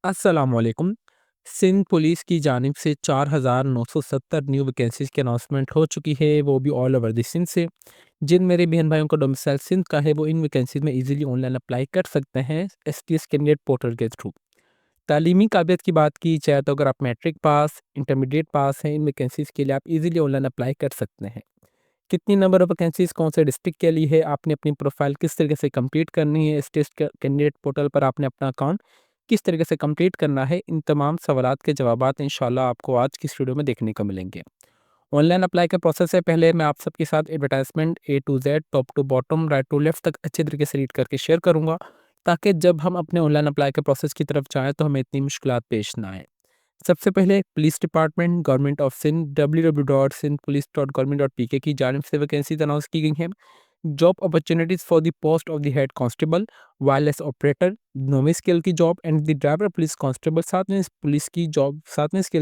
अस्सलामुअलैकुम। सिंध पुलिस की जानिब से 4,970 न्यू वैकेंसीज़ की अनाउंसमेंट हो चुकी है, वो भी ऑल ओवर द सिंध से। जिन मेरे बहन भाइयों का डोमिसाइल सिंध का है, वो इन वैकेंसीज़ में ईज़िली ऑनलाइन अप्लाई कर सकते हैं एसटीएस कैंडिडेट पोर्टल के थ्रू। तालीमी काबिलियत की बात की जाए तो अगर आप मैट्रिक पास, इंटरमीडिएट पास हैं, इन वैकेंसीज़ के लिए आप ईज़िली ऑनलाइन अप्लाई कर सकते हैं। कितनी नंबर ऑफ वैकेंसीज़ कौन से डिस्ट्रिक्ट के लिए है, आपने अपनी प्रोफाइल किस तरीके से कंप्लीट करनी है, एसटीएस कैंडिडेट पोर्टल पर आपने अपना अकाउंट किस तरीके से कंप्लीट करना है, इन तमाम सवालात के जवाबात इंशाल्लाह आपको आज की इस वीडियो में देखने को मिलेंगे। ऑनलाइन अप्लाई का प्रोसेस से पहले मैं आप सबके साथ advertisement A to Z, top to bottom, right to left तक अच्छे तरीके से रीड करके शेयर करूँगा, ताकि जब हम अपने ऑनलाइन अप्लाई के प्रोसेस की तरफ जाएँ तो हमें इतनी मुश्किलात पेश ना आएँ। सबसे पहले police department government of Sindh www.sindhpolice.government.pk की जानिब से वैकेंसीज अनाउंस की गई हैं। Job opportunities for the post of the head constable, wireless operator, नौवीं स्केल की job and the driver police constable, सातवें स्केल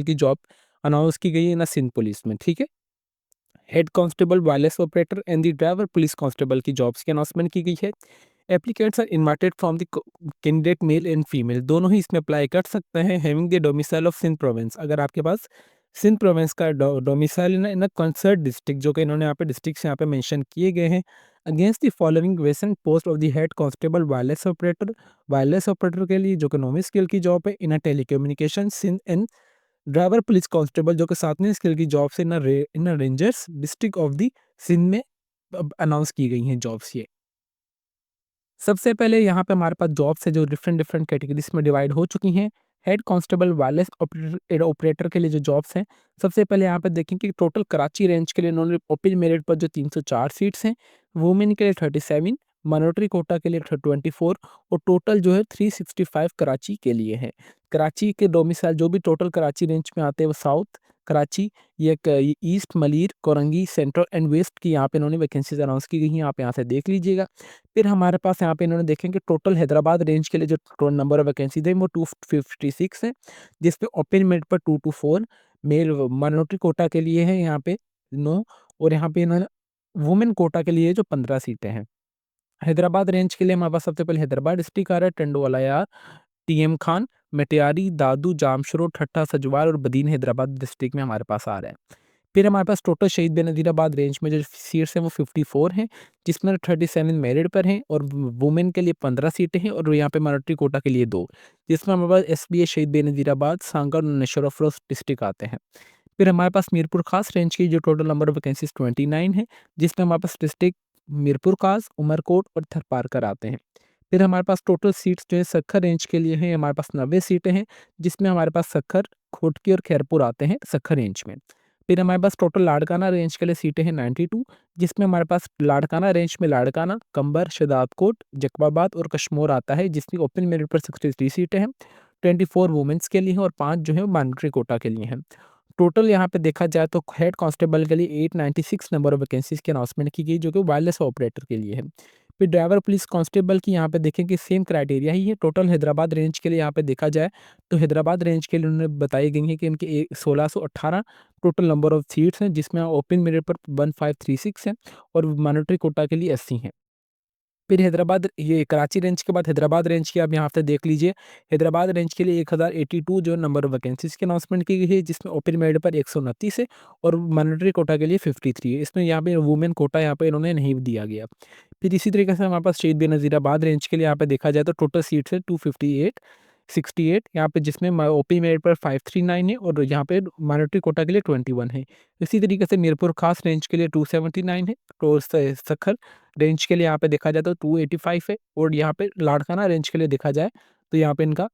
की जॉब अनाउंस की गई है ना सिंध पुलिस में। ठीक है, head constable, wireless operator and the driver police constable की जॉब्स की अनाउंसमेंट की गई है। Applicants are invited from the candidate male and female, दोनों ही इसमें अप्लाई कर सकते हैं। Having the domicile of Sindh province, अगर आपके पास सिंध प्रोविंस का domicile in a concerned district, जो कि इन्होंने यहाँ पे डिस्ट्रिक्ट यहाँ पे मेंशन किए गए हैं। Against the following vacant post of the head constable, wireless operator के लिए जो कि 9वीं स्केल की जॉब है, in a telecommunication Sindh and driver police constable जो कि 7वीं स्केल की जॉब से in rangers district of the Sindh में अनाउंस की गई हैं जॉब्स ये। सबसे पहले यहाँ पे हमारे पास जॉब्स है जो डिफरेंट डिफरेंट कैटेगरीज में डिवाइड हो चुकी हैं। Head constable wireless operator operator के लिए जो जॉब्स हैं, सबसे पहले यहाँ पे देखें कि टोटल कराची रेंज के लिए इन्होंने ओपन मेरिट पर जो 304 सीट्स हैं, वुमेन के लिए 37, माइनॉरिटी कोटा के लिए 24 और टोटल जो है 365 कराची के लिए है। कराची के डोमिसाइल जो भी टोटल कराची रेंज में आते हैं वो साउथ कराची, ये east Malir, Korangi, central and west की यहाँ पे इन्होंने वैकेंसीज अनाउंस की गई हैं, आप यहाँ से देख लीजिएगा। फिर हमारे पास यहाँ पे इन्होंने देखें कि टोटल हैदराबाद रेंज के लिए जो नंबर ऑफ वैकेंसीज है वो 256 है, जिसपे ओपन मेरिट पर 224 मेल माइनॉरिटी कोटा के लिए है यहाँ पे 9, और यहाँ पे इन्होंने वुमेन कोटा के लिए जो 15 सीटें हैं। हैदराबाद रेंज के लिए हमारे पास सबसे पहले हैदराबाद डिस्ट्रिक्ट आ रहा है, टंडोवाला, टीएम खान, मेटियारी, दादू, जामशोरो, ठट्टा, सजवार और बदीन हैदराबाद डिस्ट्रिक्ट में हमारे पास आ रहा है। फिर हमारे पास टोटल शहीद बेनज़ीराबाद रेंज में जो सीट्स हैं वो 54 हैं, जिसमें 37 मेरिट पर हैं और वुमेन के लिए 15 सीटें हैं और यहाँ पे माइनॉरिटी कोटा के लिए 2, जिसमें हमारे पास एसबीए शहीद बेनज़ीराबाद, सांगड़ और नशरफरोज डिस्ट्रिक्ट आते हैं। फिर हमारे पास मीरपुर खास रेंज की जो टोटल नंबर ऑफ वैकेंसीज 29 है, जिसमें हमारे पास डिस्ट्रिक्ट मीरपुर खास, उमरकोट और थरपारकर आते हैं। फिर हमारे पास टोटल सीट्स जो है सक्खर रेंज के लिए हैं, हमारे पास 90 सीटें हैं, जिसमें हमारे पास सक्खर, खोटकी और खैरपुर आते हैं सक्खर रेंज में। फिर हमारे पास टोटल लाड़काना रेंज के लिए सीटें हैं 92, जिसमें हमारे पास लाड़काना रेंज में लाड़काना, कंबर, शदादकोट, जकबाबाद और कश्मीर आता है, जिसकी ओपन मेरिट पर 63 सीटें हैं। 24 वुमेन्स के लिए हैं और 5 जो है माइनॉरिटी कोटा के लिए हैं। टोटल यहाँ पे देखा जाए तो हेड कांस्टेबल के लिए 896 नंबर ऑफ वैकेंसीज की अनाउंसमेंट की गई, जो कि वायरलेस ऑपरेटर के लिए है। फिर ड्राइवर पुलिस कांस्टेबल की यहाँ पे देखें कि सेम क्राइटेरिया ही है। टोटल हैदराबाद रेंज के लिए यहाँ पे देखा जाए तो हैदराबाद रेंज के लिए उन्होंने बताई गई है कि इनके 1618 टोटल नंबर ऑफ सीट्स हैं, जिसमें ओपन मेरिट पर 1536 हैं और माइनॉरिटी कोटा के लिए 80 हैं। फिर हैदराबाद, ये कराची रेंज के बाद हैदराबाद रेंज की आप यहाँ पे देख लीजिए। हैदराबाद रेंज के लिए 1082 जो नंबर ऑफ वैकेंसीज़ की अनाउंसमेंट की गई है, जिसमें ओपन मेरिट पर 129 है और माइनॉरिटी कोटा के लिए 53 है। इसमें यहाँ पे वुमेन कोटा यहाँ पे इन्होंने नहीं दिया गया। फिर इसी तरीके से हमारे पास शहीद बेनज़ीराबाद रेंज के लिए यहाँ पे देखा जाए तो टोटल सीट्स है 258, 68 यहाँ पे, जिसमें ओपन मेरिट पर 539 है और यहाँ पे माइनॉरिटी कोटा के लिए 21 है। इसी तरीके से मीरपुर खास रेंज के लिए 279 है, तो सखर रेंज के लिए यहाँ पे देखा जाए तो 285 है और यहाँ पे लाड़काना रेंज के लिए देखा जाए तो यहाँ पे इनका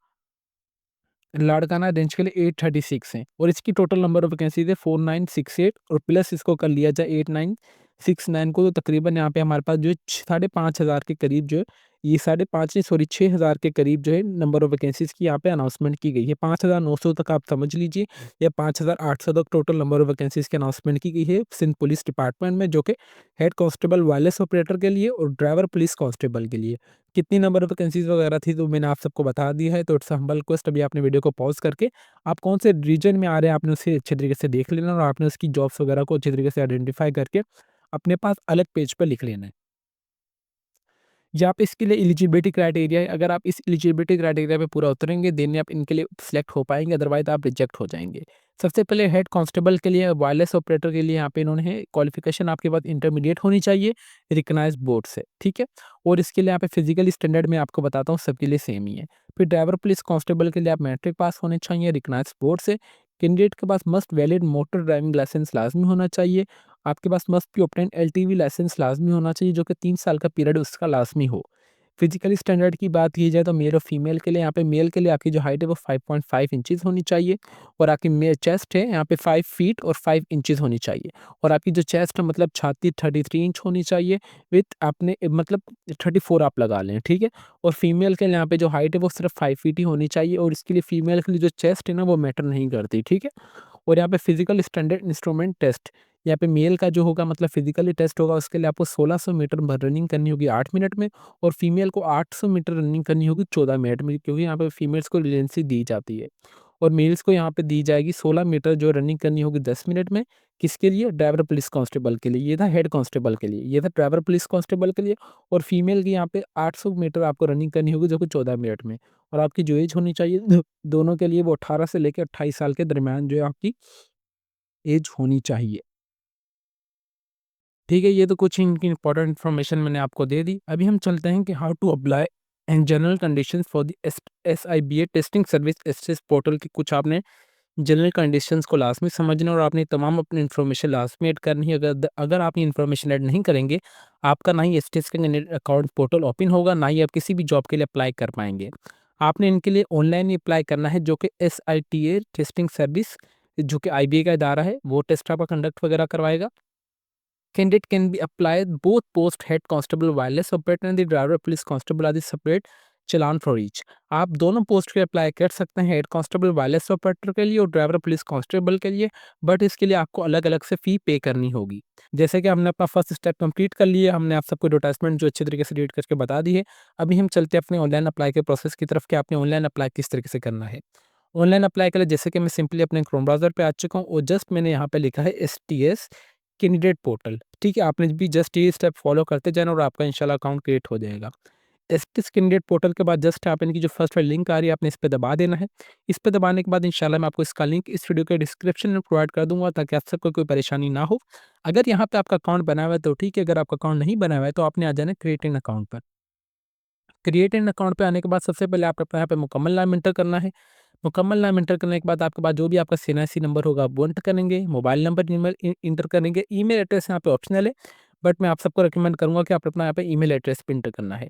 लाड़काना रेंज के लिए 836 है और इसकी टोटल नंबर ऑफ वैकेंसीज है 4968 और प्लस इसको कर लिया जाए 8969 को, तो तकरीबन यहाँ पे हमारे पास जो है 5,500 के करीब जो है, ये 5,500 नहीं सॉरी 6,000 के करीब जो है नंबर ऑफ वैकेंसीज की यहाँ पे अनाउंसमेंट की गई है। 5,900 तक आप समझ लीजिए या 5,800 तक टोटल नंबर ऑफ वैकेंसीज की अनाउंसमेंट की गई है सिंध पुलिस डिपार्टमेंट में, जो कि हेड कांस्टेबल वायरलेस ऑपरेटर के लिए और ड्राइवर पुलिस कांस्टेबल के लिए। कितनी नंबर ऑफ वैकेंसीज वगैरह थी तो मैंने आप सबको बता दिया है, तो इट्स हम्बल रिक्वेस्ट अभी आपने वीडियो को पॉज करके आप कौन से रीजन में आ रहे हैं आपने उसे अच्छे तरीके से देख लेना और आपने उसकी जॉब्स वगैरह को अच्छे तरीके से आइडेंटिफाई करके अपने पास अलग पेज पर लिख लेना है। यहाँ पे इसके लिए एलिजिबिलिटी क्राइटेरिया है, अगर आप इस एलिजिबिलिटी क्राइटेरिया पे पूरा उतरेंगे देन आप इनके लिए सिलेक्ट हो पाएंगे, अदरवाइज आप रिजेक्ट हो जाएंगे। सबसे पहले हेड कांस्टेबल के लिए, वायरलेस ऑपरेटर के लिए यहाँ पे इन्होंने क्वालिफिकेशन आपके पास इंटरमीडिएट होनी चाहिए रिकग्नाइज बोर्ड से, ठीक है। और इसके लिए यहाँ पे फिजिकल स्टैंडर्ड में आपको बताता हूँ सबके लिए सेम ही है। फिर ड्राइवर पुलिस कांस्टेबल के लिए आप मैट्रिक पास होने चाहिए रिकग्नाइज बोर्ड से। कैंडिडेट के पास must valid motor driving licence लाजमी होना चाहिए। आपके पास must be obtain LTV licence लाजमी होना चाहिए, जो कि 3 साल का पीरियड उसका लाजमी हो। फिजिकल स्टैंडर्ड की बात की जाए तो मेल और फीमेल के लिए, यहाँ पे मेल के लिए आपकी जो हाइट है वो 5.5 इंचेस होनी चाहिए, और आपकी चेस्ट है यहाँ पे 5 फीट और 5 इंचेस होनी चाहिए, और आपकी जो चेस्ट है मतलब छाती 33 इंच होनी चाहिए विथ आपने मतलब 34 आप लगा लें, ठीक है। और फीमेल के लिए यहाँ पे जो हाइट है वो सिर्फ 5 फीट ही होनी चाहिए, और इसके लिए फीमेल के लिए जो चेस्ट है ना वो मैटर नहीं करती, ठीक है। और यहाँ पे फिजिकल स्टैंडर्ड इंस्ट्रूमेंट टेस्ट, यहाँ पे मेल का जो होगा मतलब फिजिकली टेस्ट होगा, उसके लिए आपको 1600 मीटर रनिंग करनी होगी 8 मिनट में, और फीमेल को 800 मीटर रनिंग करनी होगी 14 मिनट में, क्योंकि यहाँ पे फीमेल्स को लीजेंसी दी जाती है। और मेल्स को यहाँ पे दी जाएगी 16 मीटर जो रनिंग करनी होगी 10 मिनट में। किसके लिए? ड्राइवर पुलिस कांस्टेबल के लिए। ये था हेड कांस्टेबल के लिए, ये था ड्राइवर पुलिस कांस्टेबल के लिए। और फीमेल की यहाँ पे 800 मीटर आपको रनिंग करनी होगी जो कि 14 मिनट में। और आपकी जो एज होनी चाहिए दोनों के लिए वो 18 से लेकर 28 साल के दरमियान जो है आपकी एज होनी चाहिए। ठीक है, ये तो कुछ इनकी इंपॉर्टेंट इन्फॉर्मेशन मैंने आपको दे दी। अभी हम चलते हैं कि how to apply and general conditions for the SIBA testing service SS portal की कुछ आपने जनरल कंडीशंस को लाजमी समझना, और आपने तमाम अपनी इन्फॉर्मेशन लाजमी ऐड करनी है। अगर आप ये इन्फॉर्मेशन ऐड नहीं करेंगे, आपका ना ही एसटीएस का अकाउंट पोर्टल ओपन होगा, ना ही आप किसी भी जॉब के लिए अप्लाई कर पाएंगे। आपने इनके लिए ऑनलाइन ही अप्लाई करना है, जो कि एसआईटीए टेस्टिंग सर्विस, जो कि आईबीए का इदारा है, वो टेस्ट आपका कंडक्ट वगैरह करवाएगा। Candidate can be applied both post head constable wireless operator and the driver police constable are the separate challan for each. आप दोनों पोस्ट के अप्लाई कर सकते हैं, हेड कांस्टेबल वायरलेस ऑपरेटर के लिए और ड्राइवर पुलिस कांस्टेबल के लिए, बट इसके लिए आपको अलग अलग से फ़ी पे करनी होगी। जैसे कि हमने अपना फर्स्ट स्टेप कंप्लीट कर लिया, हमने आप सबको एडवर्टाइजमेंट जो अच्छे तरीके से रीड करके बता दी है। अभी हम चलते हैं अपने ऑनलाइन अप्लाई के प्रोसेस की तरफ कि आपने ऑनलाइन अप्लाई किस तरीके से करना है। ऑनलाइन अप्लाई के लिए जैसे कि मैं सिंपली अपने क्रोम ब्राउज़र पे आ चुका हूँ, और जस्ट मैंने यहाँ पे लिखा है एसटीएस कैंडिडेट पोर्टल, ठीक है। आपने भी जस्ट ये स्टेप फॉलो करते जाना और आपका इंशाल्लाह अकाउंट क्रिएट हो जाएगा। एसटीएस कैंडिडेट पोर्टल के बाद जस्ट आप इनकी जो फर्स्ट वाली लिंक आ रही है आपने इस पे दबा देना है। इस पे दबाने के बाद इंशाल्लाह मैं आपको इसका लिंक इस वीडियो के डिस्क्रिप्शन में प्रोवाइड कर दूँगा, ताकि आप सबको कोई परेशानी ना हो। अगर यहाँ पे आपका अकाउंट बना हुआ है तो ठीक है, अगर आपका अकाउंट नहीं बना हुआ है तो आपने आ जाना है क्रिएट एन अकाउंट पर। क्रिएट एन अकाउंट पे आने के बाद सबसे पहले आप अपना यहाँ पे मुकम्मल नाम एंटर करना है। मुकम्मल नाम एंटर करने के बाद आपके पास जो भी आपका सीएनआईसी नंबर होगा वो एंटर करेंगे, मोबाइल नंबर ईमेल इंटर करेंगे, ईमेल एड्रेस यहाँ पे ऑप्शनल है, बट मैं आप सबको रिकमेंड करूँगा कि आप अपना यहाँ पे ईमेल एड्रेस पे इंटर करना है।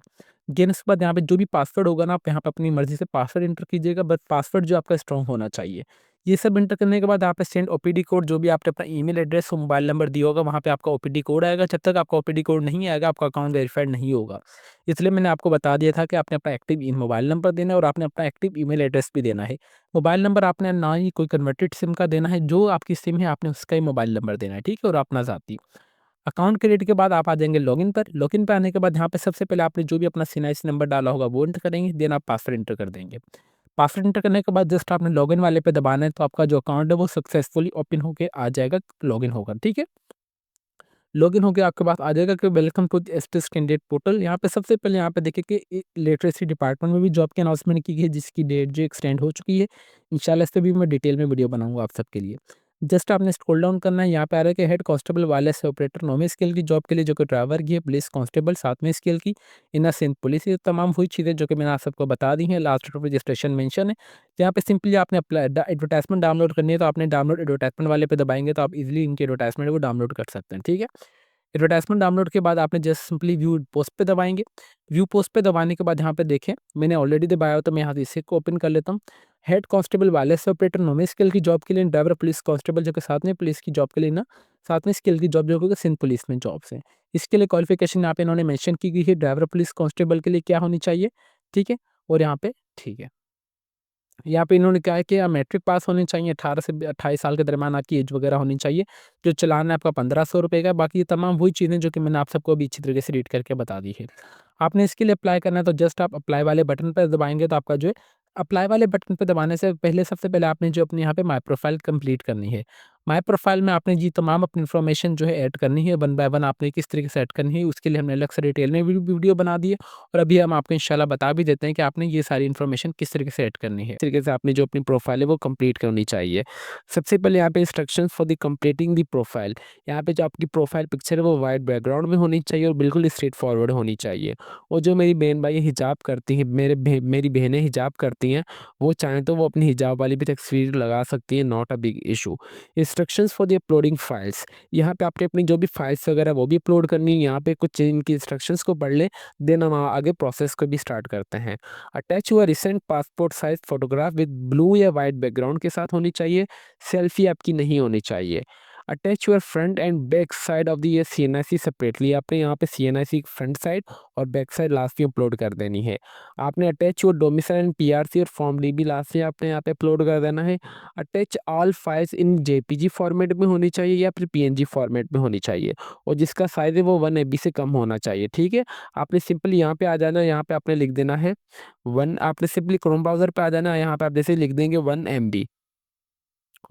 देन उसके बाद यहाँ पे जो भी पासवर्ड होगा ना, आप यहाँ पे अपनी मर्ज़ी से पासवर्ड एंटर कीजिएगा, बट पासवर्ड जो आपका स्ट्रॉन्ग होना चाहिए। ये सब एंटर करने के बाद यहाँ पे सेंड ओपीडी कोड, जो भी आपने अपना ईमेल एड्रेस और मोबाइल नंबर दिया होगा वहाँ पे आपका ओपीडी कोड आएगा। जब तक आपका ओपीडी कोड नहीं आएगा, आपका अकाउंट वेरीफाइड नहीं होगा। इसलिए मैंने आपको बता दिया था कि आपने अपना एक्टिव मोबाइल नंबर देना है और आपने अपना एक्टिव ईमेल एड्रेस भी देना है। मोबाइल नंबर आपने ना ही कोई कन्वर्टेड सिम का देना है, जो आपकी सिम है आपने उसका ही मोबाइल नंबर देना है, ठीक है? और अपना ज़ाती। अकाउंट क्रिएट के बाद आप आ जाएँगे लॉगिन पर। लॉगिन पे आने के बाद यहाँ पे सबसे पहले आपने जो भी अपना सीएनआईसी नंबर डाला होगा वो एंटर करेंगे, देन आप पासवर्ड एंटर कर देंगे। पासवर्ड एंटर करने के बाद जस्ट आपने लॉगिन वाले पे दबाना है, तो आपका जो अकाउंट है वो सक्सेसफुली ओपन होके आ जाएगा, लॉगिन होगा, ठीक है? लॉगिन होके आपके पास आ जाएगा कि welcome to the STS candidate portal. यहाँ पे सबसे पहले यहाँ पे देखिए कि लिटरेसी डिपार्टमेंट में भी जॉब की अनाउंसमेंट की गई है, जिसकी डेट जो एक्सटेंड हो चुकी है। इंशाल्लाह इस पे भी मैं डिटेल में वीडियो बनाऊंगा आप सबके लिए। जस्ट आपने स्क्रॉल डाउन करना है, यहाँ पे आ रहा है कि हेड कांस्टेबल वायरलेस ऑपरेटर 9वें स्केल की जॉब के लिए, जो कि ड्राइवर की है, पुलिस कांस्टेबल 7वें स्केल की, इनर सिंध पुलिस, ये तमाम हुई चीज़ें जो कि मैंने आप सबको बता दी हैं। लास्ट रजिस्ट्रेशन मेंशन है। यहाँ पे सिंपली आपने अप्लाई एडवर्टाइजमेंट डाउनलोड करनी है, तो आपने डाउनलोड एडवर्टाइजमेंट वाले पे दबाएंगे तो आप इजीली इनके एडवर्टाइजमेंट को डाउनलोड कर सकते हैं, ठीक है। एडवर्टाइजमेंट डाउनलोड के बाद आपने जस्ट सिंपली व्यू पोस्ट पे दबाएँगे। व्यू पोस्ट पे दबाने के बाद यहाँ पे देखें, मैंने ऑलरेडी दबाया हो तो मैं यहाँ से इसे को ओपन कर लेता हूँ। हेड कांस्टेबल वायरलेस ऑपरेटर 9वें स्केल की जॉब के लिए, ड्राइवर पुलिस कांस्टेबल जो कि 7वें पुलिस की जॉब के लिए ना, 7वें स्केल की जॉब जो कि सिंध पुलिस में जॉब्स हैं। इसके लिए क्वालिफिकेशन यहाँ पे इन्होंने मेंशन की गई है, ड्राइवर पुलिस कांस्टेबल के लिए क्या होनी चाहिए, ठीक है? और यहाँ पे ठीक है। यहाँ पे इन्होंने क्या है कि आप मैट्रिक पास होने चाहिए, 18 से 28 साल के दरमियान आपकी एज वगैरह होनी चाहिए। जो चालान है आपका 1500 रुपये का। बाकी ये तमाम वही चीज़ें जो कि मैंने आप सबको अभी अच्छी तरीके से रीड करके बता दी है। आपने इसके लिए अप्लाई करना है तो जस्ट आप अप्लाई वाले बटन पर दबाएँगे, तो आपका जो है अप्लाई वाले बटन पे दबाने से पहले सबसे पहले आपने जो अपने यहाँ पे माय प्रोफाइल कंप्लीट करनी है। माय प्रोफाइल में आपने जी तमाम अपनी इन्फॉर्मेशन जो है ऐड करनी है, वन बाय वन आपने किस तरीके से ऐड करनी है, उसके लिए हमने अलग से डिटेल में वीडियो बना दी है और अभी हम आपको इंशाल्लाह बता भी देते हैं कि आपने ये सारी इन्फॉर्मेशन किस तरीके से ऐड करनी है। इस तरीके से आपने जो अपनी प्रोफाइल है वो कंप्लीट करनी चाहिए। सबसे पहले यहाँ पे instructions for the completing the profile, यहाँ पे जो आपकी प्रोफाइल पिक्चर है वो वाइट बैकग्राउंड में होनी चाहिए और बिल्कुल स्ट्रेट फॉरवर्ड होनी चाहिए। और जो मेरी बहन भाई हिजाब करती हैं, मेरी बहनें हिजाब करती हैं, वो चाहें तो वो अपनी हिजाब वाली भी तस्वीर लगा सकती हैं, not a big issue. Instructions for the uploading files, यहाँ पे आपने अपनी जो भी फाइल्स वगैरह वो भी अपलोड करनी है। यहाँ पे कुछ इनकी इंस्ट्रक्शंस को पढ़ लें, देन हम आगे प्रोसेस को भी स्टार्ट करते हैं। अटैच हुआ recent passport size photograph with blue या वाइट बैकग्राउंड के साथ होनी चाहिए, सेल्फी आपकी नहीं होनी चाहिए। Attach your front end back side of the ये CNIC सेपरेटली, आपने यहाँ पे CNIC फ्रंट साइड और बैक साइड लास्ट में अपलोड कर देनी है। आपने attach your domicile and PRC और फॉर्म डी भी लास्ट में आपने यहाँ पे अपलोड कर देना है। Attach all files in JPG format में होनी चाहिए या फिर PNG फॉर्मेट में होनी चाहिए और जिसका साइज़ है वो 1 MB से कम होना चाहिए, ठीक है। आपने सिंपली यहाँ पे आ जाना है, यहाँ पे आपने लिख देना है 1, आपने सिंपली क्रोम ब्राउज़र पे आ जाना है, यहाँ पे आप जैसे लिख देंगे 1 MB,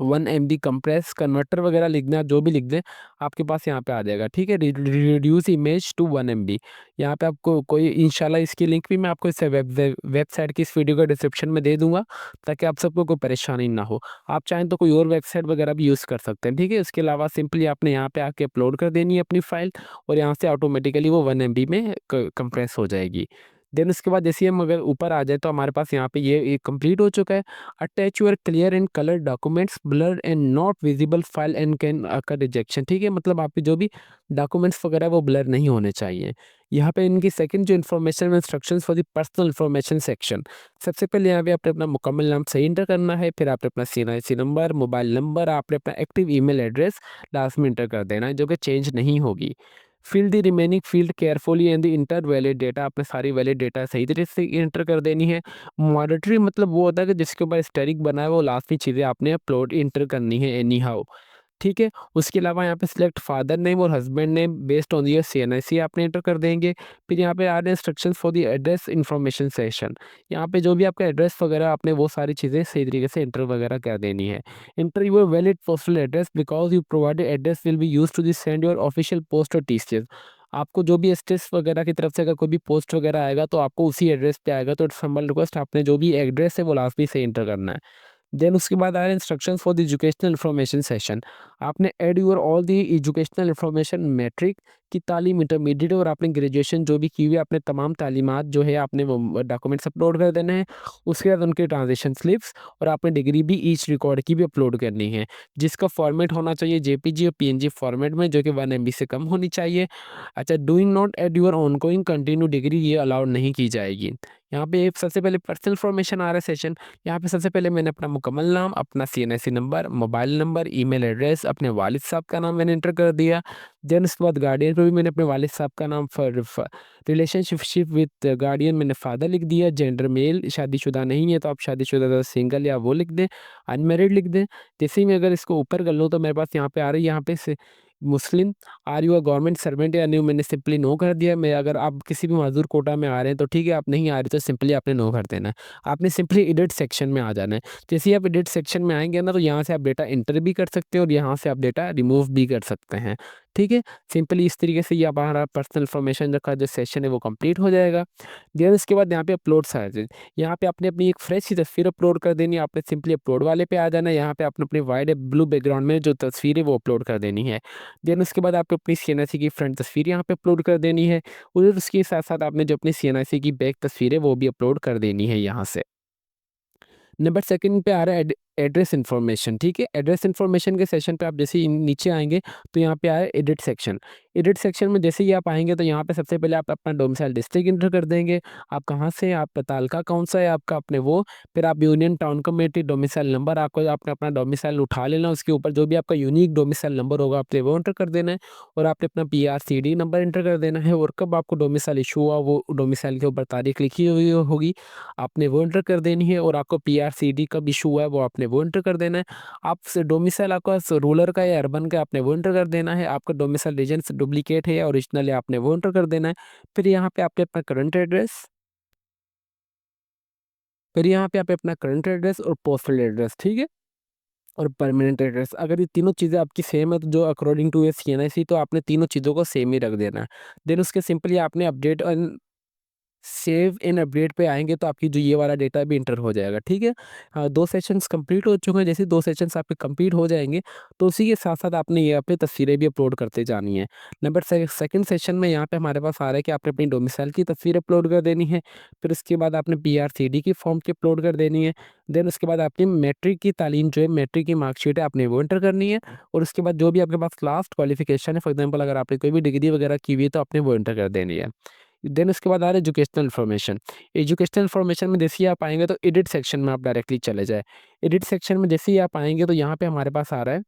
1 MB कंप्रेस कन्वर्टर वगैरह लिखना है, जो भी लिख दें आपके पास यहाँ पे आ जाएगा, ठीक है। रिड्यूस इमेज टू 1 MB, यहाँ पे आपको कोई इंशाल्लाह इसकी लिंक भी मैं आपको इस वेबसाइट की इस वीडियो के डिस्क्रिप्शन में दे दूंगा, ताकि आप सबको कोई परेशानी ना हो। आप चाहें तो कोई और वेबसाइट वगैरह भी यूज़ कर सकते हैं, ठीक है। इसके अलावा सिंपली आपने यहाँ पे आके अपलोड कर देनी है अपनी फाइल और यहाँ से ऑटोमेटिकली वो 1 MB में कंप्रेस हो जाएगी। देन उसके बाद जैसे ही हम अगर ऊपर आ जाए तो हमारे पास यहाँ पे ये कंप्लीट हो चुका है। Attach your clear and colour documents blur and not visible file and can occur rejection, ठीक है। मतलब आपके जो भी डॉक्यूमेंट्स वगैरह वो ब्लर नहीं होने चाहिए। यहाँ पे इनकी सेकंड जो information instructions for the personal information section, सबसे पहले यहाँ पे आपने अपना मुकम्मल नाम सही इंटर करना है, फिर आपने अपना CNIC नंबर, मोबाइल नंबर, आपने अपना एक्टिव ईमेल एड्रेस लास्ट में इंटर कर देना है, जो कि चेंज नहीं होगी। Fill the remaining field carefully and the enter valid data, आपने सारी वैलिड डेटा सही तरीके से इंटर कर देनी है। मॉनिटरी मतलब वो होता है कि जिसके ऊपर स्टेरिक बना है वो लास्ट की चीज़ें आपने अपलोड इंटर करनी है एनी हाउ, ठीक है। उसके अलावा यहाँ पे सिलेक्ट फादर नेम और husband name based on your CNIC आपने एंटर कर देंगे। फिर यहाँ पे आ रहे instructions for the address information session, यहाँ पे जो भी आपका एड्रेस वगैरह आपने वो सारी चीज़ें सही तरीके से एंटर वगैरह कर देनी है। Enter your valid postal address because you provided address will be use to send your official post और TCS, आपको जो भी एसटीएस वगैरह की तरफ से अगर कोई भी पोस्ट वगैरह आएगा तो आपको उसी एड्रेस पे आएगा, तो इट्स हम्बल रिक्वेस्ट आपने जो भी एड्रेस है वो लास्ट में से एंटर करना है। देन उसके बाद आ रहा है instructions for the educational information session, आपने add your all the educational information matric की तालीम, इंटरमीडिएट और आपने ग्रेजुएशन जो भी की हुई है आपने तमाम तालीमात जो है आपने वो डॉक्यूमेंट्स अपलोड कर देने हैं। उसके बाद उनके ट्रांजेक्शन स्लिप्स और आपने डिग्री भी ईच रिकॉर्ड की भी अपलोड करनी है, जिसका फॉर्मेट होना चाहिए JPG और PNG फॉर्मेट में, जो कि 1 MB से कम होनी चाहिए। अच्छा, doing not add your ongoing continue degree, ये अलाउड नहीं की जाएगी। यहाँ पे सबसे पहले पर्सनल इन्फॉर्मेशन आ रहा है सेशन, यहाँ पे सबसे पहले मैंने अपना मुकम्मल नाम, अपना CNIC number, mobile number, email address, अपने वालिद साहब का नाम मैंने एंटर कर दिया। देन उसके बाद गार्डियन पे भी मैंने अपने वालिद साहब का नाम, रिलेशनशिप विद गार्डियन मैंने फादर लिख दिया। जेंडर मेल, शादीशुदा नहीं है तो आप शादीशुदा तो सिंगल या वो लिख दें, अनमेरिड लिख दें। जैसे ही मैं अगर इसको ऊपर कर लूँ तो मेरे पास यहाँ पे आ रही है, यहाँ पे से Muslim, are you a government servant या न्यू, मैंने सिंपली नो कर दिया। मैं अगर आप किसी भी माजूर कोटा में आ रहे हैं तो ठीक है, आप नहीं आ रहे तो सिंपली आपने नो कर देना है। आपने सिंपली एडिट सेक्शन में आ जाना है। जैसे ही आप एडिट सेक्शन में आएंगे ना तो यहाँ से आप डेटा इंटर भी कर सकते हैं और यहाँ से आप डेटा रिमूव भी कर सकते हैं, ठीक है। सिंपली इस तरीके से ये हमारा पर्सनल इन्फॉर्मेशन का जो सेशन है वो कंप्लीट हो जाएगा। देन उसके बाद यहाँ पे अपलोड चार्जेस, यहाँ पे आपने अपनी एक फ्रेश सी तस्वीर अपलोड कर देनी है। आपने सिंपली अपलोड वाले पे आ जाना है, यहाँ पे आपने अपनी वाइड ब्लू बैकग्राउंड में जो तस्वीर है वो अपलोड कर देनी है। देन उसके बाद आपको अपनी CNIC की फ्रंट तस्वीर यहाँ पे अपलोड कर देनी है। उधर उसके साथ साथ आपने जो अपनी CNIC की बैक तस्वीर है वो भी अपलोड कर देनी है यहाँ से। नंबर सेकंड पे आ रहा है एड्रेस इन्फॉर्मेशन, ठीक है। एड्रेस इन्फॉर्मेशन के सेशन पे आप जैसे ही नीचे आएंगे तो यहाँ पे आया एडिट सेक्शन। एडिट सेक्शन में जैसे ही आप आएंगे तो यहाँ पे सबसे पहले आप अपना डोमिसाइल डिस्ट्रिक्ट इंटर कर देंगे, आप कहाँ से हैं, आपका तालका कौन सा है आपका, अपने वो, फिर आप union town committee domicile number, आपको आपने अपना डोमिसाइल उठा लेना, उसके ऊपर जो भी आपका यूनिक डोमिसाइल नंबर होगा आपने वो एंटर कर देना है और आपने अपना PRCD नंबर एंटर कर देना है और कब आपको डोमिसाइल इशू हुआ वो डोमिसाइल के ऊपर तारीख लिखी हुई होगी, आपने वो एंटर कर देनी है और आपको PRCD कब इशू हुआ है वो आपने वो एंटर कर देना है। आप डोमिसाइल आपका रूरल का या अर्बन का आपने वो एंटर कर देना है। आपका डोमिसाइल रीजन से डुप्लीकेट है या ओरिजिनल है आपने वो एंटर कर देना है। फिर यहाँ पे आपने अपना करंट एड्रेस, फिर यहाँ पे आप अपना करंट एड्रेस और पोस्टल एड्रेस, ठीक है। और परमानेंट एड्रेस। अगर ये तीनों चीज़ें आपकी सेम है तो जो अकॉर्डिंग टू ये सीएनआईसी, तो आपने तीनों चीज़ों को सेम ही रख देना है। देन उसके सिंपली आपने update and save in update पे आएँगे तो आपकी जो ये वाला डेटा भी एंटर हो जाएगा, ठीक है? 2 सेशंस कंप्लीट हो चुके हैं, जैसे 2 सेशंस आपके कंप्लीट हो जाएँगे, तो उसी के साथ-साथ आपने ये अपनी तस्वीरें भी अपलोड करते जानी है। नंबर से सेकंड सेशन में यहाँ पे हमारे पास आ रहा है कि आपने अपनी डोमिसाइल की तस्वीर अपलोड कर देनी है, फिर उसके बाद आपने पीआरसीडी की फॉर्म की अपलोड कर देनी है, देन उसके बाद आपकी मैट्रिक की तालीम जो है, मैट्रिक की मार्कशीट है, आपने वो एंटर करनी है और उसके बाद जो भी आपके पास लास्ट क्वालिफ़िकेशन है, फॉर एग्ज़ाम्पल अगर आपने कोई भी डिग्री वगैरह की हुई है, तो आपने वो एंटर कर देनी है। देन उसके बाद आ रहा है एजुकेशनल इन्फॉर्मेशन। एजुकेशनल इन्फॉर्मेशन में जैसे ही आप आएँगे तो एडिट सेक्शन में आप डायरेक्टली चले जाएँ। एडिट सेक्शन में जैसे ही आप आएँगे तो यहाँ पे हमारे पास आ रहा है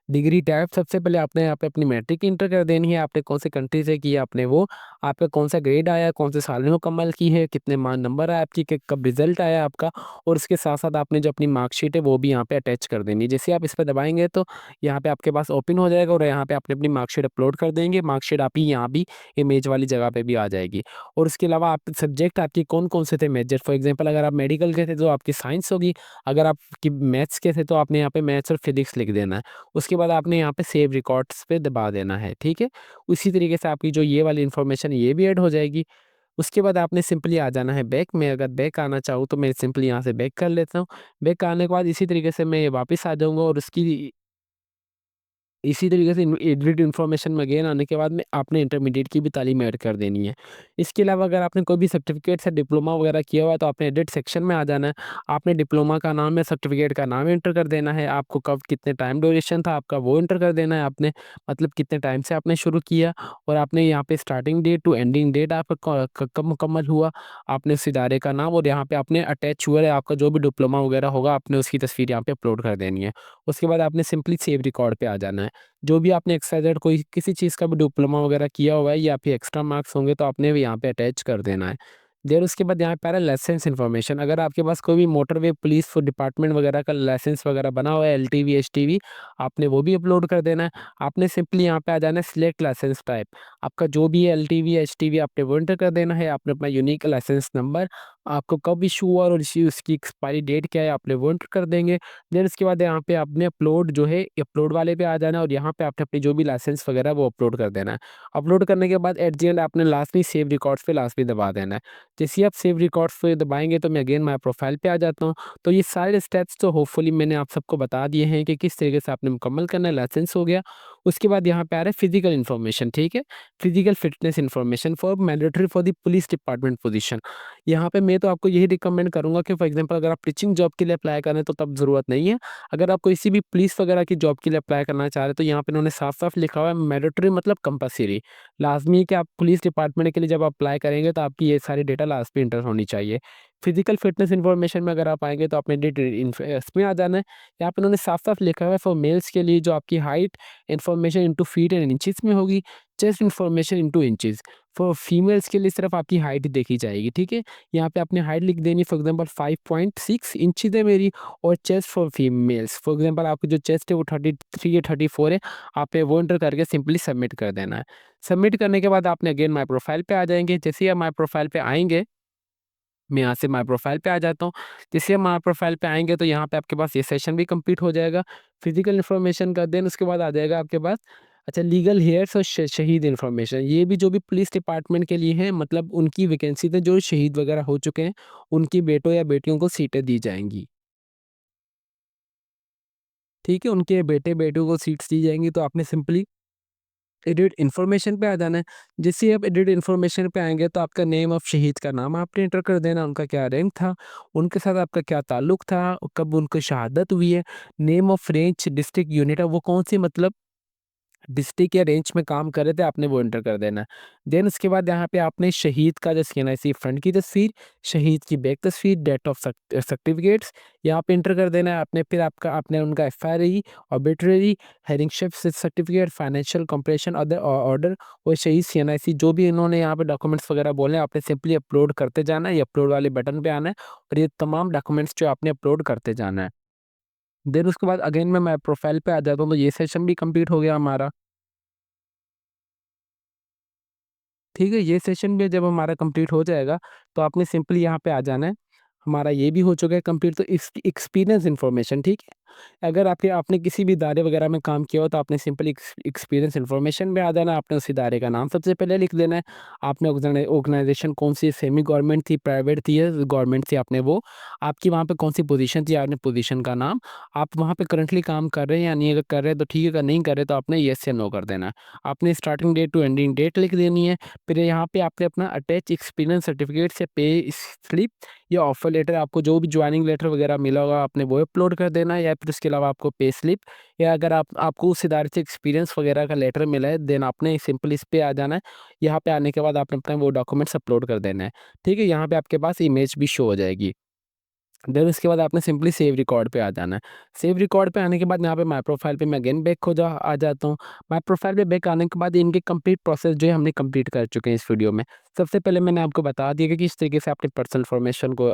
डिग्री टैब। सबसे पहले आपने यहाँ पे अपनी मैट्रिक इंटर कर देनी है, आपने कौन से कंट्री से की है आपने वो, आपका कौन-सा ग्रेड आया है, कौन से साल में मुकम्मल की है, कितने मा नंबर आए आपकी, क कब रिज़ल्ट आया आपका और उसके साथ-साथ आपने जो अपनी मार्कशीट है वो भी यहाँ पे अटैच कर देनी है। जैसे आप इस पे दबाएँगे तो यहाँ पे आपके पास ओपन हो जाएगा और यहाँ पे आपने अपनी मार्कशीट अपलोड कर देंगे। मार्कशीट आपकी यहाँ भी इमेज वाली जगह पे भी आ जाएगी और उसके अलावा आप सब्जेक्ट आपके कौन-कौन से थे मेजर, फॉर एग्ज़ाम्पल अगर आप मेडिकल के थे तो आपकी साइंस होगी, अगर आपकी मैथ्स के थे तो आपने यहाँ पे मैथ्स और फिज़िक्स लिख देना है। उसके बाद आपने यहाँ पे सेव रिकॉर्ड्स पे दबा देना है, ठीक है? उसी तरीके से आपकी जो ये वाली इन्फॉर्मेशन ये भी ऐड हो जाएगी। उसके बाद आपने सिंपली आ जाना है बैक। मैं अगर बैक आना चाहूँ तो मैं सिंपली यहाँ से बैक कर लेता हूँ। बैक आने के बाद इसी तरीके से मैं वापस आ जाऊँगा और उसकी इसी तरीके से एडिट इन्फॉर्मेशन में अगेन आने के बाद में आपने इंटरमीडिएट की भी तालीम ऐड कर देनी है। इसके अलावा अगर आपने कोई भी सर्टिफ़िकेट या डिप्लोमा वगैरह किया हुआ है तो आपने एडिट सेक्शन में आ जाना है। आपने डिप्लोमा का नाम या सर्टिफ़िकेट का नाम एंटर कर देना है। आपको कब कितने टाइम ड्यूरेशन था आपका वो एंटर कर देना है आपने। मतलब कितने टाइम से आपने शुरू किया और आपने यहाँ पे starting date to ending date आपका कब मुकम्मल हुआ। आपने उस इदारे का नाम और यहाँ पे आपने अटैच हुआ है आपका जो भी डिप्लोमा वगैरह होगा आपने उसकी तस्वीर यहाँ पे अपलोड कर देनी है। उसके बाद आपने सिंपली सेव रिकॉर्ड पे आ जाना है। जो भी आपने एक्स-वाई-ज़ेड कोई किसी चीज़ का भी डिप्लोमा वगैरह किया हुआ है या फिर एक्स्ट्रा मार्क्स होंगे तो आपने भी यहाँ पे अटैच कर देना है। देन उसके बाद यहाँ पे आ रहा है लाइसेंस इन्फॉर्मेशन। अगर आपके पास कोई भी मोटरवे पुलिस डिपार्टमेंट वगैरह का लाइसेंस वगैरह बना हुआ है एलटीवी, एचटीवी, आपने वो भी अपलोड कर देना है। आपने सिंपली यहाँ पे आ जाना है सिलेक्ट लाइसेंस टाइप। आपका जो भी है एलटीवी, एचटीवी आपने वो एंटर कर देना है। आपने अपना यूनिक लाइसेंस नंबर, आपको कब इश्यू हुआ और इसी उसकी एक्सपायरी डेट क्या है आपने वो एंटर कर देंगे। देन उसके बाद यहाँ पे आपने अपलोड जो है अपलोड वाले पे आ जाना है और यहाँ पे आपने अपनी जो भी लाइसेंस वगैरह वो अपलोड कर देना है। अपलोड करने के बाद एट द एंड आपने लास्ट में सेव रिकॉर्ड्स पे लास्ट में दबा देना है। जैसे ही आप सेव रिकॉर्ड्स पे दबाएँगे तो मैं अगेन माय प्रोफाइल पे आ जाता हूँ। तो ये सारे स्टेप्स तो होपफुली मैंने आप सबको बता दिए हैं कि किस तरीके से आपने मुकम्मल करना है। लाइसेंस हो गया, उसके बाद यहाँ पे आ रहा है फिजिकल इन्फॉर्मेशन, ठीक है? Physical fitness information for mandatory for the police department position. यहाँ पे मैं तो आपको यही रिकमेंड करूँगा कि फॉर एग्जांपल अगर आप टीचिंग जॉब के लिए अप्लाई कर रहे हैं तो तब ज़रूरत नहीं है। अगर आप किसी भी पुलिस वगैरह की जॉब के लिए अप्लाई करना चाह रहे हैं तो यहाँ पे इन्होंने साफ-साफ लिखा हुआ है मैंडेटरी मतलब कंपल्सरी। लाज़मी है कि आप पुलिस डिपार्टमेंट के लिए जब अप्लाई करेंगे तो आपकी ये सारी डेटा लास्ट पे एंटर होनी चाहिए। फिजिकल फिटनेस इन्फॉर्मेशन में अगर आप आएँगे तो आपने इसमें आ जाना है। यहाँ पे उन्होंने साफ-साफ लिखा हुआ है फॉर मेल्स के लिए जो आपकी height information into feet and inches में होगी, chest information into inches. For females के लिए सिर्फ आपकी हाइट देखी जाएगी, ठीक है? यहाँ पे आपने हाइट लिख देनी फॉर एग्जांपल 5.6 इंचेस है मेरी और chest for females for example आपकी जो चेस्ट है वो 33 या 34 है, आपने वो एंटर करके सिंपली सबमिट कर देना है। सबमिट करने के बाद आपने अगेन माय प्रोफाइल पे आ जाएँगे। जैसे ही आप माय प्रोफाइल पे आएँगे, मैं यहाँ से माय प्रोफाइल पे आ जाता हूँ। जैसे हम माय प्रोफाइल पे आएँगे तो यहाँ पे आपके पास ये सेशन भी कंप्लीट हो जाएगा, फिजिकल इन्फॉर्मेशन का। देन उसके बाद आ जाएगा आपके पास अच्छा लीगल हेयर्स और शहीद इन्फॉर्मेशन। ये भी जो भी पुलिस डिपार्टमेंट के लिए है, मतलब उनकी वैकेंसी थे जो शहीद वगैरह हो चुके हैं, उनकी बेटों या बेटियों को सीटें दी जाएँगी। ठीक है? उनके बेटे-बेटियों को सीट्स दी जाएँगी तो आपने सिंपली एडिट इन्फॉर्मेशन पे आ जाना है। जैसे ही आप एडिट इन्फॉर्मेशन पे आएँगे तो आपका नेम ऑफ शहीद का नाम आपने एंटर कर देना, उनका क्या रैंक था, उनके साथ आपका क्या ताल्लुक था, कब उनकी शहादत हुई है, name of range district unit है, वो कौन-सी मतलब डिस्ट्रिक्ट या रेंज में काम कर रहे थे, आपने वो एंटर कर देना है। देन उसके बाद यहाँ पे आपने शहीद का जो सीएनआईसी फ्रंट की तस्वीर, शहीद की बैक तस्वीर, डेट ऑफ सर्टिफिकेट्स यहाँ पे एंटर कर देना है आपने। फिर आपका आपने उनका FRE, obituary, heirship certificate, financial compensation other order और शहीद सीएनआईसी जो भी इन्होंने यहाँ पे डॉक्यूमेंट्स वगैरह बोले हैं, आपने सिंपली अपलोड करते जाना है। ये अपलोड वाले बटन पे आना है और ये तमाम डॉक्यूमेंट्स जो आपने अपलोड करते जाना है। देन उसके बाद अगेन मैं माय प्रोफाइल पे आ जाता हूँ, तो ये सेशन भी कंप्लीट हो गया हमारा। ठीक है, ये सेशन भी जब हमारा कंप्लीट हो जाएगा, तो आपने सिंपली यहाँ पे आ जाना है। हमारा ये भी हो चुका है कंप्लीट, तो एक्सपीरियंस इन्फॉर्मेशन, ठीक है? अगर आपने आपने किसी भी इदारे वगैरह में काम किया हो तो आपने सिंपल एक्सपीरियंस इन्फॉर्मेशन में आ जाना है, आपने उस इदारे का नाम सबसे पहले लिख देना है। आपने ऑर्गेनाइजेशन कौन सी सेमी गवर्नमेंट थी, प्राइवेट थी या गवर्नमेंट थी, आपने वो आपकी वहाँ पे कौन सी पोजीशन थी, आपने पोजीशन का नाम, आप वहाँ पे करंटली काम कर रहे हैं या नहीं, अगर कर रहे हैं तो ठीक है, अगर नहीं कर रहे तो आपने येस या नो कर देना है। आपने starting date to ending date लिख देनी है। फिर यहाँ पे आपने अपना अटैच एक्सपीरियंस सर्टिफिकेट से पे स्लिप या ऑफर लेटर, आपको जो भी ज्वाइनिंग लेटर वगैरह मिला होगा आपने वो अपलोड कर देना है, या फिर उसके अलावा आपको पे स्लिप, या अगर आपको उस इदारे से एक्सपीरियंस वगैरह का लेटर मिला है, देन आपने सिंपल इस पे आ जाना है। यहाँ पे आने के बाद आपने अपना वो डॉक्यूमेंट्स अपलोड कर देना है। ठीक है, यहाँ पे आपके पास इमेज भी शो हो जाएगी। देन उसके बाद आपने सिंपली सेव रिकॉर्ड पे आ जाना है। सेव रिकॉर्ड पे आने के बाद यहाँ पे माय प्रोफाइल पे मैं अगेन बैक हो जा आ जाता हूँ। माय प्रोफाइल पे बैक आने के बाद इनके कंप्लीट प्रोसेस जो है हमने कंप्लीट कर चुके हैं इस वीडियो में। सबसे पहले मैंने आपको बता दिया कि किस तरीके से आपने पर्सनल इन्फॉर्मेशन को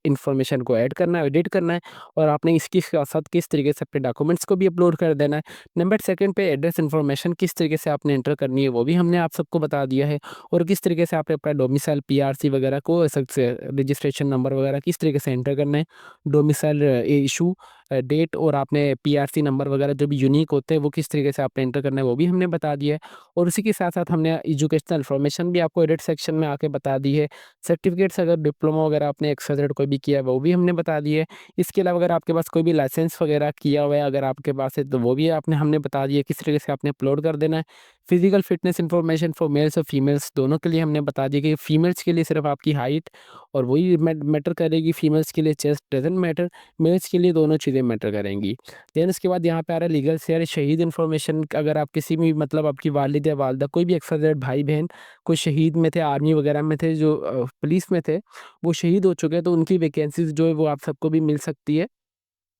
इन्फॉर्मेशन को ऐड करना है, एडिट करना है, और आपने इसके साथ किस तरीके से अपने डॉक्यूमेंट्स को भी अपलोड कर देना है। नंबर सेकंड पे एड्रेस इन्फॉर्मेशन किस तरीके से आपने एंटर करनी है वो भी हमने आप सबको बता दिया है, और किस तरीके से आपने अपना डोमिसाइल पीआरसी वगैरह को रजिस्ट्रेशन नंबर वगैरह किस तरीके से एंटर करना है, डोमिसाइल इशू डेट, और आपने पीआरसी नंबर वगैरह जो भी यूनिक होते हैं वो किस तरीके से आपने एंटर करना है वो भी हमने बता दिया है। और उसी के साथ साथ हमने एजुकेशनल इन्फॉर्मेशन भी आपको एडिट सेक्शन में आके बता दी है। सर्टिफिकेट्स अगर डिप्लोमा वगैरह आपने एक्सवाइजेड कोई भी किया है वो भी हमने बता दिए है। इसके अलावा अगर आपके पास कोई भी लाइसेंस वगैरह किया हुआ है अगर आपके पास है तो वो भी हमने बता दिया किस तरीके से आपने अपलोड कर देना है। Physical fitness information for mails और फीमेल्स दोनों के लिए हमने बता दिया कि फीमेल्स के लिए सिर्फ आपकी हाइट और वही मैटर करेगी, फीमेल्स के लिए चेस्ट डजंट मैटर, मेल्स के लिए दोनों चीज़ें मैटर करेंगी। देन उसके बाद यहाँ पे आ रहा है लीगल शेयर शहीद इन्फॉर्मेशन, अगर आप किसी भी मतलब आपकी वालिद या वालदा कोई भी एक्स भाई बहन कोई शहीद में थे, आर्मी वगैरह में थे, जो पुलिस में थे, वो शहीद हो चुके हैं तो उनकी वैकेंसीज जो है वो आप सबको भी मिल सकती है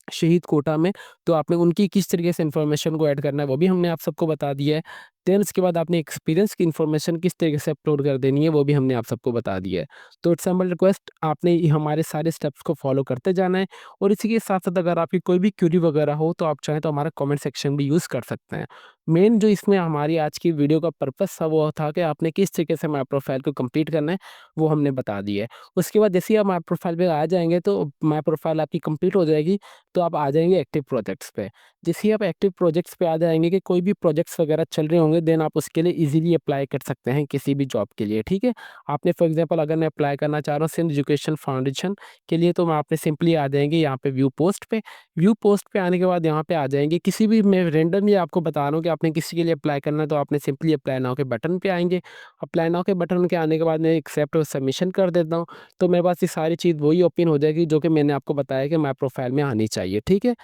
शहीद कोटा में। तो आपने उनकी किस तरीके से इन्फॉर्मेशन को ऐड करना है वो भी हमने आप सबको बता दिया है। देन उसके बाद आपने एक्सपीरियंस की इन्फॉर्मेशन किस तरीके से अपलोड कर देनी है वो भी हमने आप सबको बता दिया है। तो इट्स हम्बल रिक्वेस्ट आपने ये हमारे सारे स्टेप्स को फॉलो करते जाना है, और इसी के साथ-साथ अगर आपकी कोई भी क्वेरी वगैरह हो तो आप चाहें तो हमारा कमेंट सेक्शन भी यूज़ कर सकते हैं। मेन जो इसमें हमारी आज की वीडियो का पर्पस था वो था कि आपने किस तरीके से माय प्रोफाइल को कंप्लीट करना है वो हमने बता दिया है। उसके बाद जैसे ही आप माय प्रोफाइल पे आ जाएँगे तो माय प्रोफाइल आपकी कंप्लीट हो जाएगी, तो आप आ जाएँगे एक्टिव प्रोजेक्ट्स पे। जैसे ही आप एक्टिव प्रोजेक्ट्स पे आ जाएँगे कि कोई भी प्रोजेक्ट्स वगैरह चल रहे होंगे, देन आप उसके लिए ईज़िली अप्लाई कर सकते हैं किसी भी जॉब के लिए, ठीक है? आपने फॉर एग्ज़ाम्पल अगर मैं अप्लाई करना चाह रहा हूँ सिंध एजुकेशन फाउंडेशन के लिए, तो मैं आपने सिंपली आ जाएँगे यहाँ पे व्यू पोस्ट पे। व्यू पोस्ट पे आने के बाद यहाँ पे आ जाएँगे किसी भी, मैं रैंडमली आपको बता रहा हूँ कि आपने किसी के लिए अप्लाई करना है तो आपने सिंपली अप्लाई नाउ के बटन पे आएँगे। अप्लाई नाउ के बटन के आने के बाद मैं एक्सेप्ट और सबमिशन कर देता हूँ, तो मेरे पास ये सारी चीज़ वही ओपन हो जाएगी जो कि मैंने आपको बताया कि माय प्रोफाइल में आनी चाहिए, ठीक है?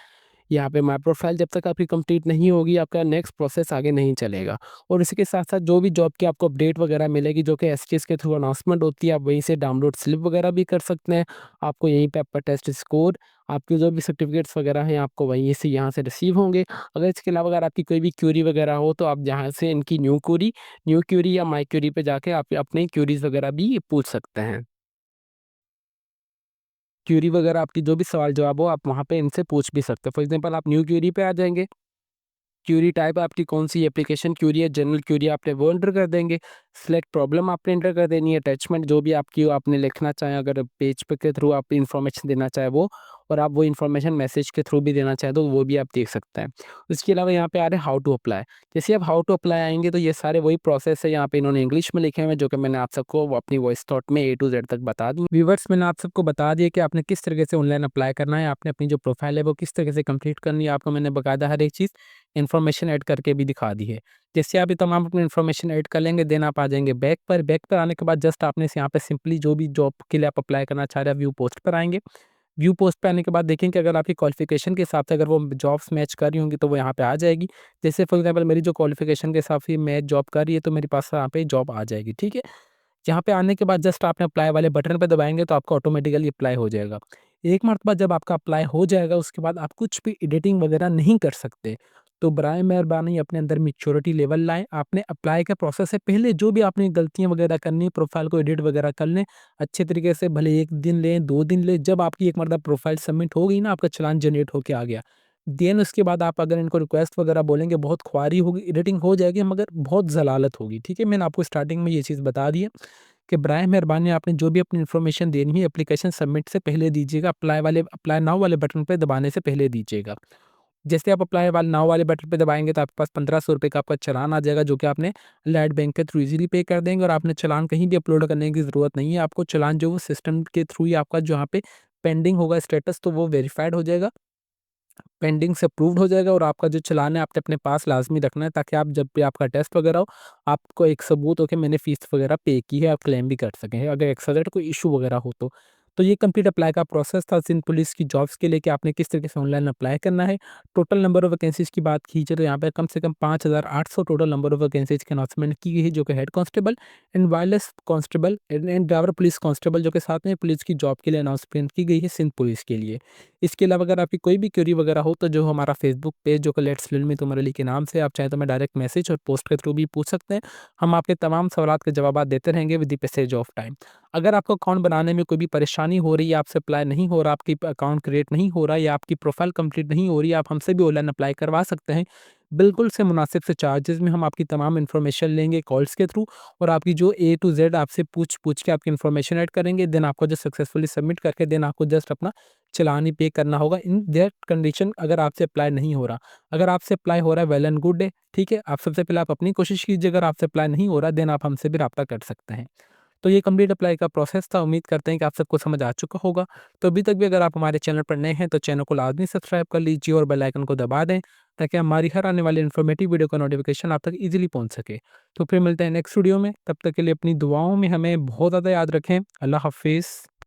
यहाँ पे माय प्रोफाइल जब तक आपकी कंप्लीट नहीं होगी, आपका नेक्स्ट प्रोसेस आगे नहीं चलेगा। और इसी के साथ-साथ जो भी जॉब की आपको अपडेट वगैरह मिलेगी, जो कि एसटीएस के थ्रू अनाउंसमेंट होती है, आप वहीं से डाउनलोड स्लिप वगैरह भी कर सकते हैं। आपको यहीं पे आपका टेस्ट स्कोर, आपके जो भी सर्टिफिकेट्स वगैरह हैं, आपको वहीं से यहाँ से रिसीव होंगे। अगर इसके अलावा अगर आपकी कोई भी क्वेरी वगैरह हो, तो आप यहाँ से इनकी न्यू क्वेरी या माय क्वेरी पे जाके आप अपनी क्वेरीज़ वगैरह भी पूछ सकते हैं। क्वेरी वगैरह आपकी जो भी सवाल जवाब हो, आप वहाँ पे इनसे पूछ भी सकते हो। फॉर एग्ज़ाम्पल आप न्यू क्वेरी पे आ जाएँगे, क्यूरी टाइप आपकी कौन-सी एप्लीकेशन क्यूरी है, जनरल क्यूरी आपने वो एंटर कर देंगे। सिलेक्ट प्रॉब्लम आपने एंटर कर देनी है, अटैचमेंट जो भी आपकी हो आपने लिखना चाहें, अगर पेज पे के थ्रू आप इन्फॉर्मेशन देना चाहें वो, और आप वो इन्फॉर्मेशन मैसेज के थ्रू भी देना चाहें तो वो भी आप देख सकते हैं। उसके अलावा यहाँ पे आ रहे हैं हाउ टू अप्लाई। जैसे आप हाउ टू अप्लाई आएँगे तो ये सारे वही प्रोसेस है, यहाँ पे इन्होंने इंग्लिश में लिखे हुए हैं जो कि मैंने आप सबको वो अपनी वॉइस थॉट में ए टू ज़ेड तक बता दूँ। व्यूअर्स मैंने आप सबको बता दिया कि आपने किस तरीके से ऑनलाइन अप्लाई करना है, आपने अपनी जो प्रोफाइल है वो किस तरीके से कंप्लीट करनी है, आपको मैंने बाकायदा हर एक चीज़ इन्फॉर्मेशन ऐड करके भी दिखा दी है। जैसे आप ये तमाम अपनी इन्फॉर्मेशन ऐड कर लेंगे, देन आप आ जाएँगे बैक पर आने के बाद जस्ट आपने यहाँ पे सिंपली जो भी जॉब के लिए आप अप्लाई करना चाह रहे हैं व्यू पोस्ट पर आएँगे। व्यू पोस्ट पे आने के बाद देखें कि अगर आपकी क्वालिफ़िकेशन के हिसाब से अगर वो जॉब्स मैच कर रही होंगी तो वो यहाँ पे आ जाएगी। जैसे फॉर एग्ज़ाम्पल मेरी जो क्वालिफ़िकेशन के हिसाब से मैच जॉब कर रही है तो मेरे पास यहाँ पे जॉब आ जाएगी, ठीक है? यहाँ पे आने के बाद जस्ट आपने अप्लाई वाले बटन पे दबाएँगे तो आपका ऑटोमेटिकली अप्लाई हो जाएगा। एक मर्तबा जब आपका अप्लाई हो जाएगा उसके बाद आप कुछ भी एडिटिंग वगैरह नहीं कर सकते। तो बराए मेहरबानी अपने अंदर मैच्योरिटी लेवल लाएँ। आपने अप्लाई का प्रोसेस से पहले जो भी आपने गलतियाँ वगैरह करनी है, प्रोफ़ाइल को एडिट वगैरह कर लें। अच्छे तरीके से भले 1 दिन लें, 2 दिन लें, जब आपकी एक मर्तबा प्रोफ़ाइल सबमिट हो गई ना, आपका चालान जनरेट होके आ गया। देन उसके बाद आप अगर इनको रिक्वेस्ट वगैरह बोलेंगे, बहुत ख्वारी होगी, एडिटिंग हो जाएगी मगर बहुत ज़लालत होगी, ठीक है? मैंने आपको स्टार्टिंग में ये चीज़ बता दी है। कि बराए मेहरबानी आपने जो भी अपनी इन्फॉर्मेशन देनी है एप्लीकेशन सबमिट से पहले दीजिएगा, अप्लाई नाउ वाले बटन पे दबाने से पहले दीजिएगा। जैसे आप अप्लाई वाले नाउ वाले बटन पे दबाएँगे तो आपके पास ₹1500 का आपका चालान आ जाएगा, जो कि आपने नेट बैंक के थ्रू ईज़िली पे कर देंगे और आपने चालान कहीं भी अपलोड करने की ज़रूरत नहीं है। आपको चालान जो वो सिस्टम के थ्रू ही आपका जहाँ पे पेंडिंग होगा स्टेटस, तो वो वेरिफाइड हो जाएगा, पेंडिंग से अप्रूव्ड हो जाएगा और आपका जो चालान है आपने अपने पास लाज़मी रखना है, ताकि आप जब भी आपका टेस्ट वगैरह हो, आपको एक सबूत हो कि मैंने फ़ीस वगैरह पे की है, आप क्लेम भी कर सकें, अगर एक्स्ट्रा ज़ेड कोई इश्यू वगैरह हो तो। तो ये कंप्लीट अप्लाई का प्रोसेस था सिंध पुलिस की जॉब्स के लिए कि आपने किस तरीके से ऑनलाइन अप्लाई करना है। टोटल नंबर ऑफ वैकेंसीज़ की बात की जाए तो यहाँ पे कम से कम 5800 टोटल नंबर ऑफ वैकेंसीज़ की अनाउंसमेंट की गई है, जो कि head constable and wireless constable and driver police constable, जो कि साथ में पुलिस की जॉब के लिए अनाउंसमेंट की गई है सिंध पुलिस के लिए। इसके अलावा अगर आपकी कोई भी क्वेरी वगैरह हो तो जो हमारा फेसबुक पेज जो कि let's learn with Umar Ali के नाम से, आप चाहें तो हमें डायरेक्ट मैसेज और पोस्ट के थ्रू भी पूछ सकते हैं। हम आपके तमाम सवालात के जवाबात देते रहेंगे with the passage of time. अगर आपको अकाउंट बनाने में कोई भी परेशानी हो रही है, आपसे अप्लाई नहीं हो रहा, आपकी अकाउंट क्रिएट नहीं हो रहा या आपकी प्रोफाइल कंप्लीट नहीं हो रही है, आप हमसे भी ऑनलाइन अप्लाई करवा सकते हैं। बिल्कुल से मुनासिब से चार्जेस में हम आपकी तमाम इन्फॉर्मेशन लेंगे कॉल्स के थ्रू और आपकी जो ए टू ज़ेड आपसे पूछ के आपकी इन्फॉर्मेशन ऐड करेंगे। देन आपको जो सक्सेसफुली सबमिट करके देन आपको जस्ट अपना चालान ही पे करना होगा इन दैट कंडीशन, अगर आपसे अप्लाई नहीं हो रहा। अगर आपसे अप्लाई हो रहा है, वेल एंड गुड है, ठीक है? आप सबसे पहले आप अपनी कोशिश कीजिए, अगर आपसे अप्लाई नहीं हो रहा देन आप हमसे भी राब्ता कर सकते हैं। तो ये कंप्लीट अप्लाई का प्रोसेस था, उम्मीद करते हैं कि आप सबको समझ आ चुका होगा। तो अभी तक भी अगर आप हमारे चैनल पर नए हैं तो चैनल को लाज़मी सब्सक्राइब कर लीजिए और बेल आइकन को दबा दें, ताकि हमारी हर आने वाली इन्फॉर्मेटिव वीडियो का नोटिफिकेशन आप तक ईज़िली पहुँच सके। तो फिर मिलते हैं नेक्स्ट वीडियो में, तब तक के लिए अपनी दुआओं में हमें बहुत ज़्यादा याद रखें। अल्लाह हाफ़िज़।